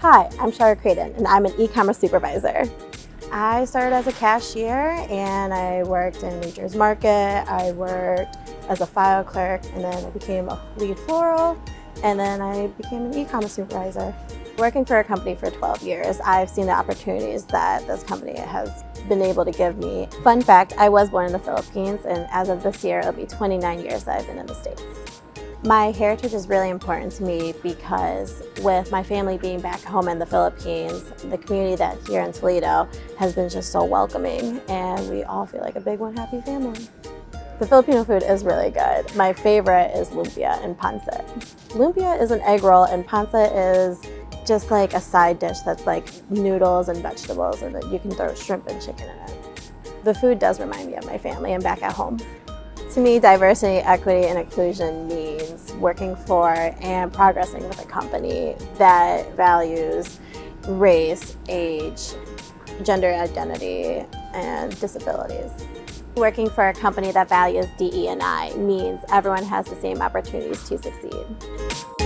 Hi, I'm Shyrra and I'm an e-commerce supervisor. I started as a cashier and I worked in Nature's Market. I worked as a file clerk and then I became a lead floral and then I became an e-commerce supervisor. Working for a company for 12 years, I've seen the opportunities that this company has been able to give me. Fun fact, I was born in the Philippines and as of this year, it'll be 29 years that I've been in the States. My heritage is really important to me because with my family being back home in the Philippines, the community that here in Toledo has been just so welcoming and we all feel like a big one happy family. The Filipino food is really good. My favorite is lumpia and pancit. Lumpia is an egg roll and pancit is just like a side dish that's like noodles and vegetables and then you can throw shrimp and chicken in it. The food does remind me of my family and back at home. To me, diversity, equity, and inclusion means working for and progressing with a company that values race, age, gender identity, and disabilities. Working for a company that values DE&I means everyone has the same opportunities to succeed.